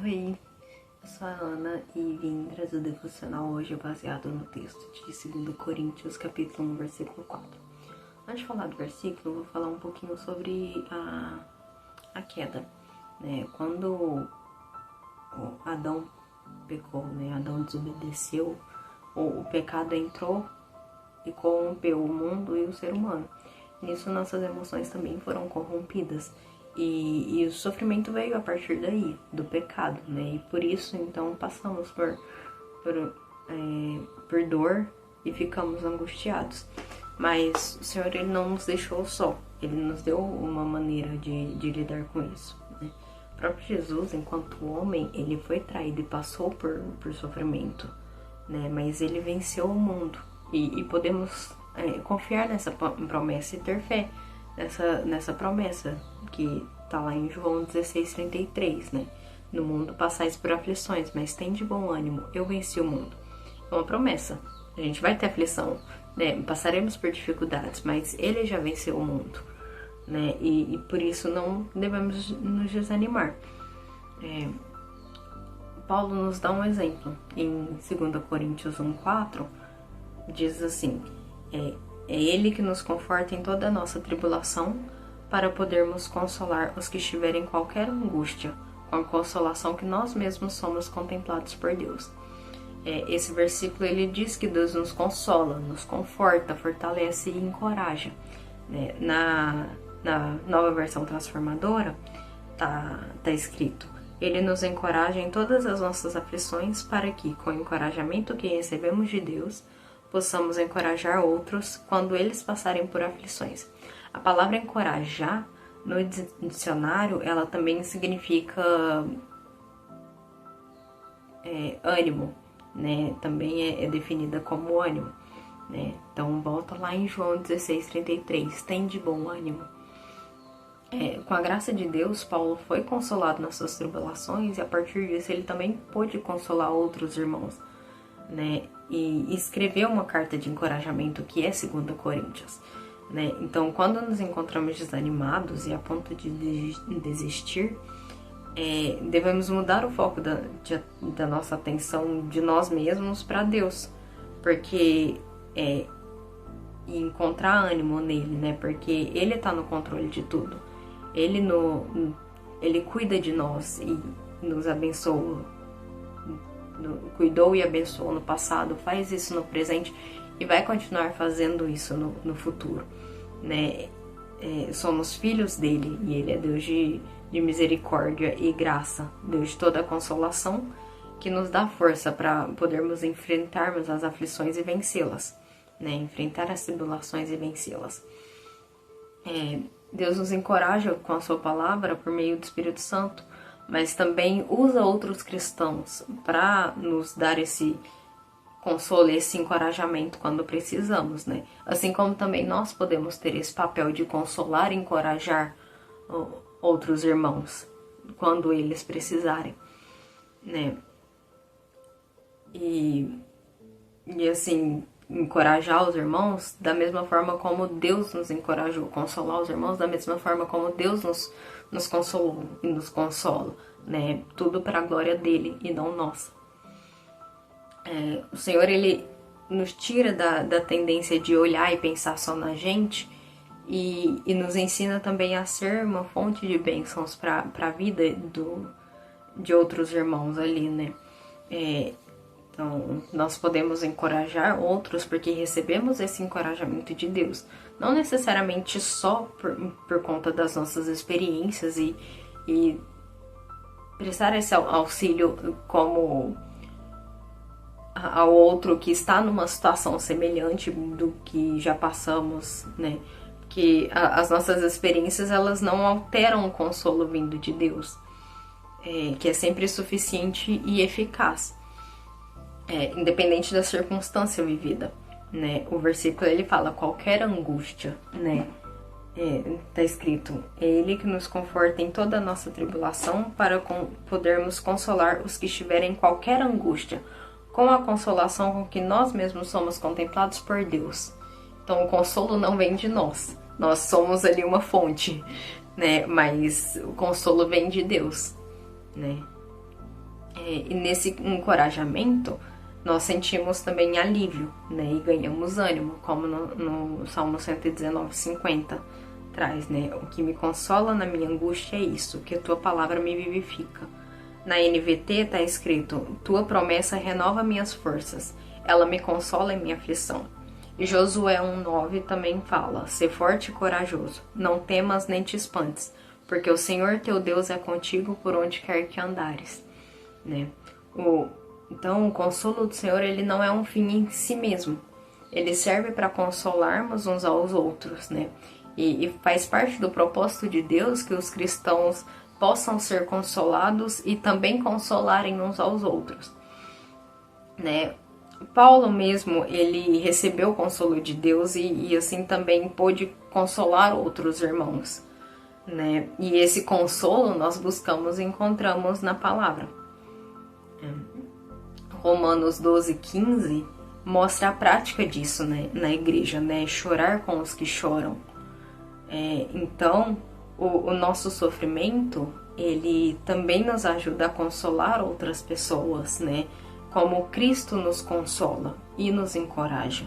Oi, eu sou a Ana e vim trazer o devocional hoje baseado no texto de 2 Coríntios, capítulo 1, versículo 4. Antes de falar do versículo, eu vou falar um pouquinho sobre a queda, né? Quando o Adão pecou, né? Adão desobedeceu, o pecado entrou e corrompeu o mundo e o ser humano. Nisso, nossas emoções também foram corrompidas. E o sofrimento veio a partir daí, do pecado, né? E por isso, então, passamos por dor e ficamos angustiados. Mas o Senhor, Ele não nos deixou só. Ele nos deu uma maneira de lidar com isso, né? O próprio Jesus, enquanto homem, Ele foi traído e passou por sofrimento, né? Mas Ele venceu o mundo. E podemos confiar nessa promessa e ter fé nessa promessa que tá lá em João 16:33, né? No mundo passais por aflições, mas tem de bom ânimo, eu venci o mundo. É uma promessa. A gente vai ter aflição, né? Passaremos por dificuldades, mas ele já venceu o mundo, né? E por isso não devemos nos desanimar. Paulo nos dá um exemplo em 2 Coríntios 1:4, diz assim: é Ele que nos conforta em toda a nossa tribulação, para podermos consolar os que estiverem em qualquer angústia, com a consolação que nós mesmos somos contemplados por Deus. Esse versículo ele diz que Deus nos consola, nos conforta, fortalece e encoraja, né? Na Nova Versão Transformadora tá escrito: Ele nos encoraja em todas as nossas aflições, para que, com o encorajamento que recebemos de Deus, possamos encorajar outros quando eles passarem por aflições. A palavra encorajar, no dicionário, ela também significa ânimo, né? Também é definida como ânimo, né? Então, volta lá em João 16:33, tem de bom ânimo. Com a graça de Deus, Paulo foi consolado nas suas tribulações e a partir disso ele também pôde consolar outros irmãos, né? E escreveu uma carta de encorajamento que é 2 Coríntios, né? Então, quando nos encontramos desanimados e a ponto de desistir, devemos mudar o foco da nossa atenção de nós mesmos para Deus, porque e encontrar ânimo nele, né? Porque Ele está no controle de tudo. Ele cuida de nós e nos abençoa. Cuidou e abençoou no passado, faz isso no presente e vai continuar fazendo isso no futuro, né? Somos filhos dele e ele é Deus de misericórdia e graça, Deus de toda a consolação, que nos dá força para podermos enfrentarmos as aflições e vencê-las, né? Enfrentar as tribulações e vencê-las. Deus nos encoraja com a sua palavra por meio do Espírito Santo, mas também usa outros cristãos para nos dar esse consolo, esse encorajamento quando precisamos, né? Assim como também nós podemos ter esse papel de consolar e encorajar outros irmãos quando eles precisarem, né? E assim, encorajar os irmãos da mesma forma como Deus nos encorajou, consolar os irmãos da mesma forma como Deus nos consolou e nos consola, né? Tudo para a glória dele e não nossa. O Senhor, ele nos tira da tendência de olhar e pensar só na gente e nos ensina também a ser uma fonte de bênçãos para a vida de outros irmãos ali, né? Então, nós podemos encorajar outros porque recebemos esse encorajamento de Deus. Não necessariamente só por conta das nossas experiências e prestar esse auxílio como ao outro que está numa situação semelhante do que já passamos, né? Que as nossas experiências, elas não alteram o consolo vindo de Deus, que é sempre suficiente e eficaz. Independente da circunstância vivida, né? O versículo ele fala qualquer angústia, né? Tá escrito: é Ele que nos conforta em toda a nossa tribulação para podermos consolar os que estiverem em qualquer angústia, com a consolação com que nós mesmos somos contemplados por Deus. Então o consolo não vem de nós somos ali uma fonte, né? Mas o consolo vem de Deus, né? E nesse encorajamento, nós sentimos também alívio, né? E ganhamos ânimo, como no Salmo 119:50 traz, né? O que me consola na minha angústia é isso, que a tua palavra me vivifica. Na NVT está escrito, tua promessa renova minhas forças, ela me consola em minha aflição. E Josué 1:9 também fala, ser forte e corajoso, não temas nem te espantes, porque o Senhor teu Deus é contigo por onde quer que andares. Né? Então, o consolo do Senhor, ele não é um fim em si mesmo. Ele serve para consolarmos uns aos outros, né? E faz parte do propósito de Deus que os cristãos possam ser consolados e também consolarem uns aos outros, né? Paulo mesmo, ele recebeu o consolo de Deus e assim também pôde consolar outros irmãos, né? E esse consolo nós buscamos e encontramos na palavra. Romanos 12:15 mostra a prática disso, né, na igreja, né? Chorar com os que choram. Então, o nosso sofrimento, ele também nos ajuda a consolar outras pessoas, né? Como Cristo nos consola e nos encoraja.